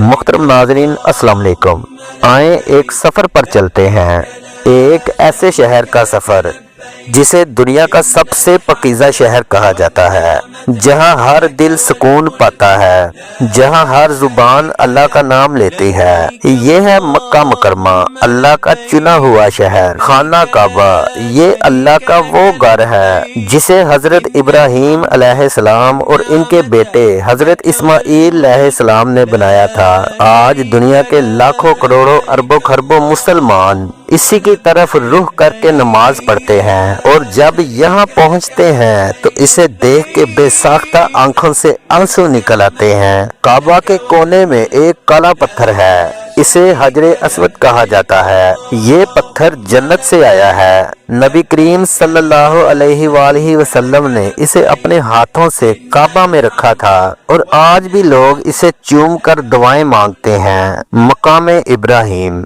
محترم ناظرین السلام علیکم۔ آئیں ایک سفر پر چلتے ہیں، ایک ایسے شہر کا سفر جسے دنیا کا سب سے پاکیزہ شہر کہا جاتا ہے، جہاں ہر دل سکون پاتا ہے، جہاں ہر زبان اللہ کا نام لیتی ہے۔ یہ ہے مکہ مکرمہ، اللہ کا چنا ہوا شہر، خانہ کعبہ۔ یہ اللہ کا وہ گھر ہے جسے حضرت ابراہیم علیہ السلام اور ان کے بیٹے حضرت اسماعیل علیہ السلام نے بنایا تھا۔ آج دنیا کے لاکھوں کروڑوں اربوں خربوں مسلمان اسی کی طرف رخ کر کے نماز پڑھتے ہیں، اور جب یہاں پہنچتے ہیں تو اسے دیکھ کے بے ساختہ آنکھوں سے آنسو نکل آتے ہیں۔ کعبہ کے کونے میں ایک کالا پتھر ہے، اسے حجر اسود کہا جاتا ہے۔ یہ پتھر جنت سے آیا ہے۔ نبی کریم صلی اللہ علیہ وآلہ وسلم نے اسے اپنے ہاتھوں سے کعبہ میں رکھا تھا، اور آج بھی لوگ اسے چوم کر دعائیں مانگتے ہیں۔ مقام ابراہیم،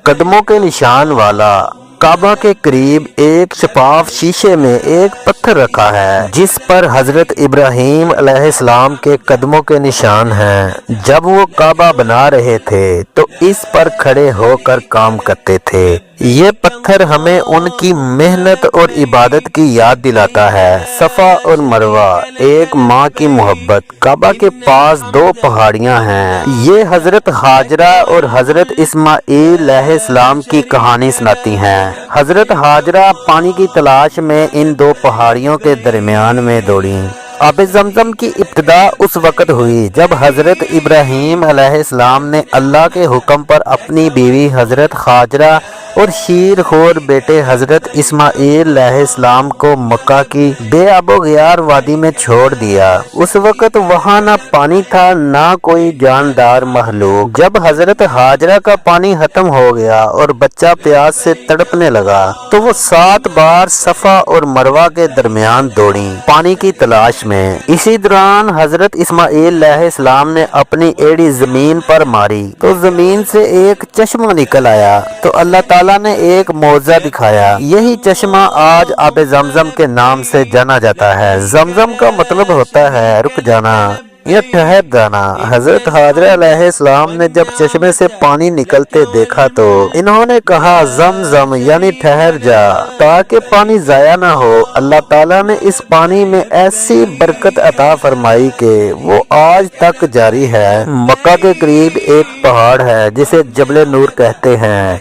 قدموں کے نشان والا کعبہ کے قریب ایک شفاف شیشے میں ایک پتھر رکھا ہے جس پر حضرت ابراہیم علیہ السلام کے قدموں کے نشان ہیں۔ جب وہ کعبہ بنا رہے تھے تو اس پر کھڑے ہو کر کام کرتے تھے۔ یہ پتھر ہمیں ان کی محنت اور عبادت کی یاد دلاتا ہے۔ صفا اور مروہ، ایک ماں کی محبت۔ کعبہ کے پاس دو پہاڑیاں ہیں، یہ حضرت ہاجرہ اور حضرت اسماعیل علیہ السلام کی کہانی سناتی ہیں۔ حضرت ہاجرہ پانی کی تلاش میں ان دو پہاڑیوں کے درمیان میں دوڑیں۔ آب زمزم کی ابتدا اس وقت ہوئی جب حضرت ابراہیم علیہ السلام نے اللہ کے حکم پر اپنی بیوی حضرت ہاجرہ اور شیر خور بیٹے حضرت اسماعیل علیہ السلام کو مکہ کی بے آب و گیار وادی میں چھوڑ دیا۔ اس وقت وہاں نہ پانی تھا نہ کوئی جاندار مخلوق۔ جب حضرت ہاجرہ کا پانی ختم ہو گیا اور بچہ پیاس سے تڑپنے لگا تو وہ 7 بار صفا اور مروہ کے درمیان دوڑیں پانی کی تلاش میں۔ اسی دوران حضرت اسماعیل علیہ السلام نے اپنی ایڑی زمین پر ماری تو زمین سے ایک چشمہ نکل آیا، تو اللہ تعالیٰ نے ایک معجزہ دکھایا۔ یہی چشمہ آج آب زمزم کے نام سے جانا جاتا ہے۔ زمزم کا مطلب ہوتا ہے رک جانا یا ٹھہر جانا۔ حضرت ہاجرہ علیہ السلام نے جب چشمے سے پانی نکلتے دیکھا تو انہوں نے کہا زمزم یعنی ٹھہر جا، تاکہ پانی ضائع نہ ہو۔ اللہ تعالیٰ نے اس پانی میں ایسی برکت عطا فرمائی کہ وہ آج تک جاری ہے۔ مکہ کے قریب ایک پہاڑ ہے جسے جبل نور کہتے ہیں۔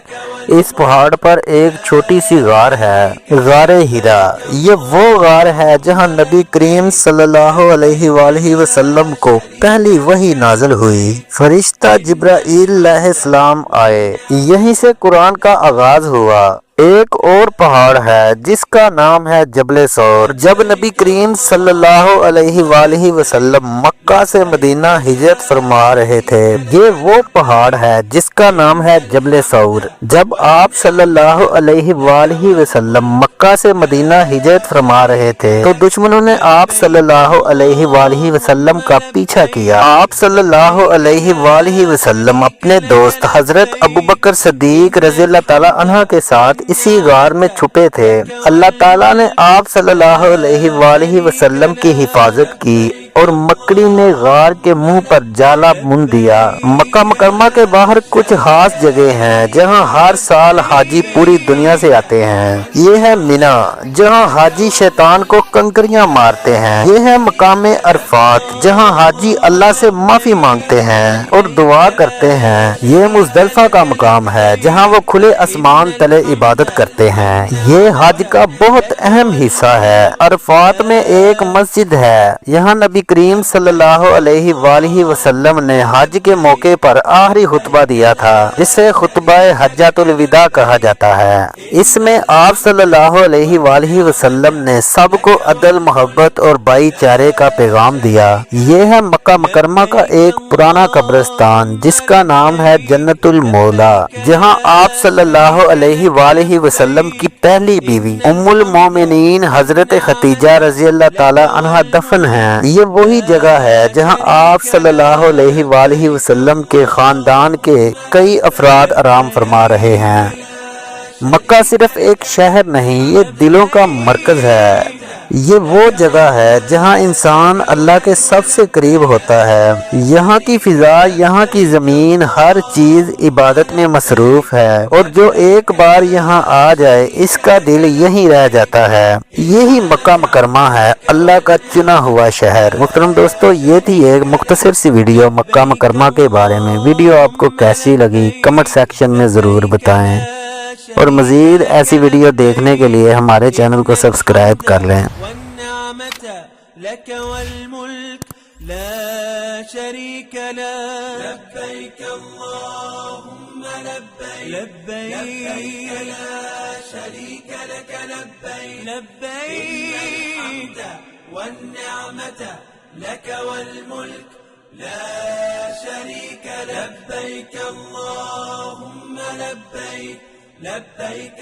اس پہاڑ پر ایک چھوٹی سی غار ہے، غار ہرا۔ یہ وہ غار ہے جہاں نبی کریم صلی اللہ علیہ وآلہ وسلم کو پہلی وحی نازل ہوئی۔ فرشتہ جبرائیل علیہ السلام آئے، یہیں سے قرآن کا آغاز ہوا۔ ایک اور پہاڑ ہے جس کا نام ہے جبل ثور۔ جب نبی کریم صلی اللہ علیہ وآلہ وسلم مکہ سے مدینہ ہجرت فرما رہے تھے، یہ وہ پہاڑ ہے جس کا نام ہے جبل ثور۔ جب آپ صلی اللہ علیہ وآلہ وسلم مکہ سے مدینہ ہجرت فرما رہے تھے تو دشمنوں نے آپ صلی اللہ علیہ وآلہ وسلم کا پیچھا کیا۔ آپ صلی اللہ علیہ وآلہ وسلم اپنے دوست حضرت ابوبکر صدیق رضی اللہ تعالی عنہ کے ساتھ اسی غار میں چھپے تھے۔ اللہ تعالیٰ نے آپ صلی اللہ علیہ وآلہ وسلم کی حفاظت کی اور مکڑی نے غار کے منہ پر جالا بن دیا۔ مکہ مکرمہ کے باہر کچھ خاص جگہ ہیں جہاں ہر سال حاجی پوری دنیا سے آتے ہیں۔ یہ ہے مینا جہاں حاجی شیطان کو کنکریاں مارتے ہیں۔ یہ ہے مقام عرفات جہاں حاجی اللہ سے معافی مانگتے ہیں اور دعا کرتے ہیں۔ یہ مزدلفہ کا مقام ہے جہاں وہ کھلے آسمان تلے عبادت کرتے ہیں۔ یہ حج کا بہت اہم حصہ ہے۔ عرفات میں ایک مسجد ہے، یہاں نبی کریم صلی اللہ علیہ وآلہ وسلم نے حج کے موقع پر آخری خطبہ دیا تھا، جسے خطبہ حجۃ الوداع کہا جاتا ہے۔ اس میں آپ صلی اللہ علیہ وآلہ وسلم نے سب کو عدل، محبت اور بھائی چارے کا پیغام دیا۔ یہ ہے مکہ مکرمہ کا ایک پرانا قبرستان جس کا نام ہے جنت المولا، جہاں آپ صلی اللہ علیہ وآلہ وسلم کی پہلی بیوی ام المومنین حضرت خدیجہ رضی اللہ تعالی عنہا دفن ہیں۔ یہ وہی جگہ ہے جہاں آپ صلی اللہ علیہ وآلہ وسلم کے خاندان کے کئی افراد آرام فرما رہے ہیں۔ مکہ صرف ایک شہر نہیں، یہ دلوں کا مرکز ہے۔ یہ وہ جگہ ہے جہاں انسان اللہ کے سب سے قریب ہوتا ہے۔ یہاں کی فضا، یہاں کی زمین، ہر چیز عبادت میں مصروف ہے، اور جو ایک بار یہاں آ جائے اس کا دل یہیں رہ جاتا ہے۔ یہی مکہ مکرمہ ہے، اللہ کا چنا ہوا شہر۔ محترم دوستو، یہ تھی ایک مختصر سی ویڈیو مکہ مکرمہ کے بارے میں۔ ویڈیو آپ کو کیسی لگی کمنٹ سیکشن میں ضرور بتائیں، اور مزید ایسی ویڈیو دیکھنے کے لیے ہمارے چینل کو سبسکرائب کر لیں۔ والنعمة لك والملك لا شريك لك لبيك اللهم لبيك لبيك لا شريك لك لبيك لبيك والنعمة لك والملك لا شريك لك لبيك اللهم لبيك لبيك